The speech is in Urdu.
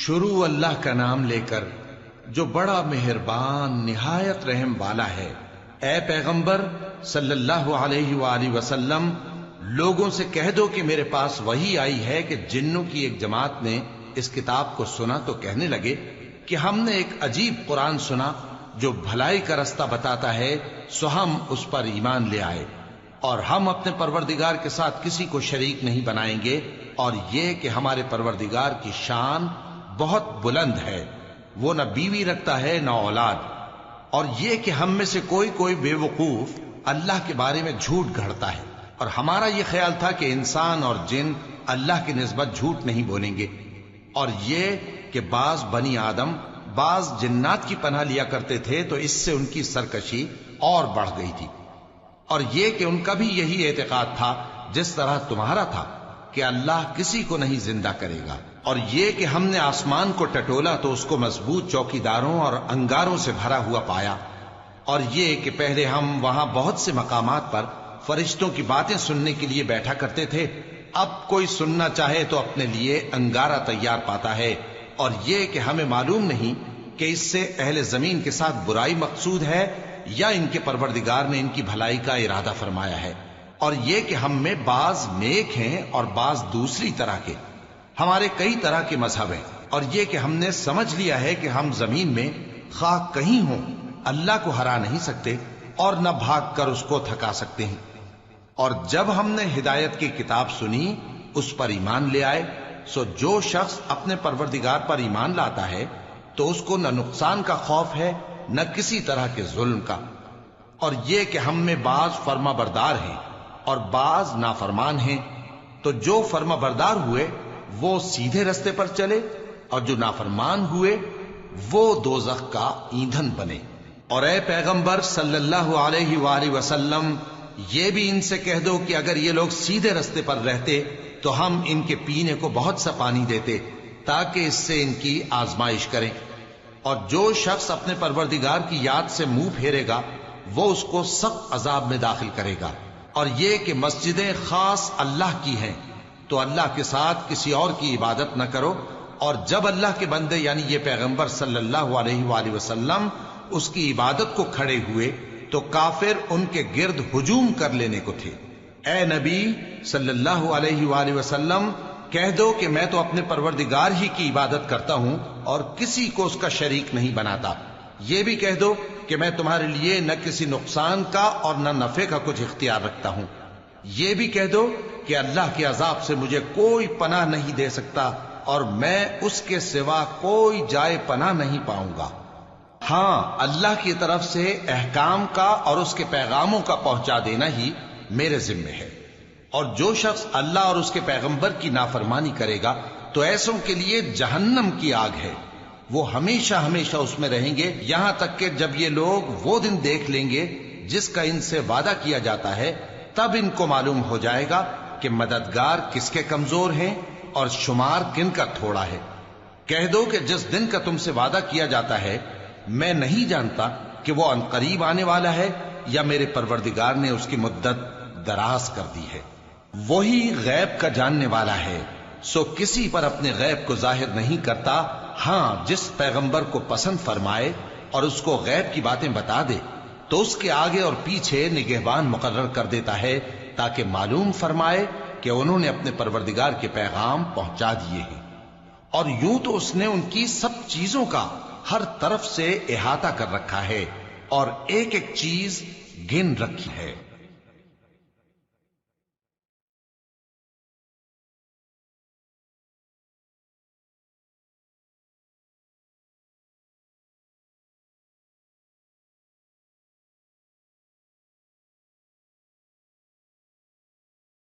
شروع اللہ کا نام لے کر جو بڑا مہربان نہایت رحم والا ہے۔ اے پیغمبر صلی اللہ علیہ وآلہ وسلم، لوگوں سے کہہ دو کہ میرے پاس وحی آئی ہے کہ جنوں کی ایک جماعت نے اس کتاب کو سنا تو کہنے لگے کہ ہم نے ایک عجیب قرآن سنا جو بھلائی کا رستہ بتاتا ہے، سو ہم اس پر ایمان لے آئے اور ہم اپنے پروردگار کے ساتھ کسی کو شریک نہیں بنائیں گے، اور یہ کہ ہمارے پروردگار کی شان بہت بلند ہے، وہ نہ بیوی رکھتا ہے نہ اولاد، اور یہ کہ ہم میں سے کوئی بے وقوف اللہ کے بارے میں جھوٹ گھڑتا ہے، اور ہمارا یہ خیال تھا کہ انسان اور جن اللہ کی نسبت جھوٹ نہیں بولیں گے، اور یہ کہ بعض بنی آدم بعض جنات کی پناہ لیا کرتے تھے تو اس سے ان کی سرکشی اور بڑھ گئی تھی، اور یہ کہ ان کا بھی یہی اعتقاد تھا جس طرح تمہارا تھا کہ اللہ کسی کو نہیں زندہ کرے گا، اور یہ کہ ہم نے آسمان کو ٹٹولا تو اس کو مضبوط چوکیداروں اور انگاروں سے بھرا ہوا پایا، اور یہ کہ پہلے ہم وہاں بہت سے مقامات پر فرشتوں کی باتیں سننے کے لیے بیٹھا کرتے تھے، اب کوئی سننا چاہے تو اپنے لیے انگارہ تیار پاتا ہے، اور یہ کہ ہمیں معلوم نہیں کہ اس سے اہل زمین کے ساتھ برائی مقصود ہے یا ان کے پروردگار نے ان کی بھلائی کا ارادہ فرمایا ہے، اور یہ کہ ہم میں بعض نیک ہیں اور بعض دوسری طرح کے، ہمارے کئی طرح کے مذہب ہیں، اور یہ کہ ہم نے سمجھ لیا ہے کہ ہم زمین میں خواہ کہیں ہوں اللہ کو ہرا نہیں سکتے اور نہ بھاگ کر اس کو تھکا سکتے ہیں، اور جب ہم نے ہدایت کی کتاب سنی اس پر ایمان لے آئے، سو جو شخص اپنے پروردگار پر ایمان لاتا ہے تو اس کو نہ نقصان کا خوف ہے نہ کسی طرح کے ظلم کا، اور یہ کہ ہم میں بعض فرما بردار ہیں اور بعض نافرمان ہیں، تو جو فرما بردار ہوئے وہ سیدھے رستے پر چلے اور جو نافرمان ہوئے وہ دوزخ کا ایندھن بنے۔ اور اے پیغمبر صلی اللہ علیہ وآلہ وسلم، یہ بھی ان سے کہہ دو کہ اگر یہ لوگ سیدھے رستے پر رہتے تو ہم ان کے پینے کو بہت سا پانی دیتے تاکہ اس سے ان کی آزمائش کریں، اور جو شخص اپنے پروردگار کی یاد سے منہ پھیرے گا وہ اس کو سخت عذاب میں داخل کرے گا، اور یہ کہ مسجدیں خاص اللہ کی ہیں تو اللہ کے ساتھ کسی اور کی عبادت نہ کرو، اور جب اللہ کے بندے یعنی یہ پیغمبر صلی اللہ علیہ وآلہ وسلم اس کی عبادت کو کھڑے ہوئے تو کافر ان کے گرد ہجوم کر لینے کو تھے۔ اے نبی صلی اللہ علیہ وآلہ وسلم، کہہ دو کہ میں تو اپنے پروردگار ہی کی عبادت کرتا ہوں اور کسی کو اس کا شریک نہیں بناتا، یہ بھی کہہ دو کہ میں تمہارے لیے نہ کسی نقصان کا اور نہ نفع کا کچھ اختیار رکھتا ہوں، یہ بھی کہہ دو کہ اللہ کے عذاب سے مجھے کوئی پناہ نہیں دے سکتا اور میں اس کے سوا کوئی جائے پناہ نہیں پاؤں گا، ہاں اللہ کی طرف سے احکام کا اور اس کے پیغاموں کا پہنچا دینا ہی میرے ذمہ ہے، اور جو شخص اللہ اور اس کے پیغمبر کی نافرمانی کرے گا تو ایسوں کے لیے جہنم کی آگ ہے، وہ ہمیشہ ہمیشہ اس میں رہیں گے، یہاں تک کہ جب یہ لوگ وہ دن دیکھ لیں گے جس کا ان سے وعدہ کیا جاتا ہے، تب ان کو معلوم ہو جائے گا کہ مددگار کس کے کمزور ہیں اور شمار کن کا تھوڑا ہے۔ کہہ دو کہ جس دن کا تم سے وعدہ کیا جاتا ہے میں نہیں جانتا کہ وہ عنقریب آنے والا ہے یا میرے پروردگار نے اس کی مدت دراز کر دی ہے، وہی غیب کا جاننے والا ہے، سو کسی پر اپنے غیب کو ظاہر نہیں کرتا، ہاں جس پیغمبر کو پسند فرمائے اور اس کو غیب کی باتیں بتا دے تو اس کے آگے اور پیچھے نگہبان مقرر کر دیتا ہے تاکہ معلوم فرمائے کہ انہوں نے اپنے پروردگار کے پیغام پہنچا دیے ہیں، اور یوں تو اس نے ان کی سب چیزوں کا ہر طرف سے احاطہ کر رکھا ہے اور ایک ایک چیز گن رکھی ہے۔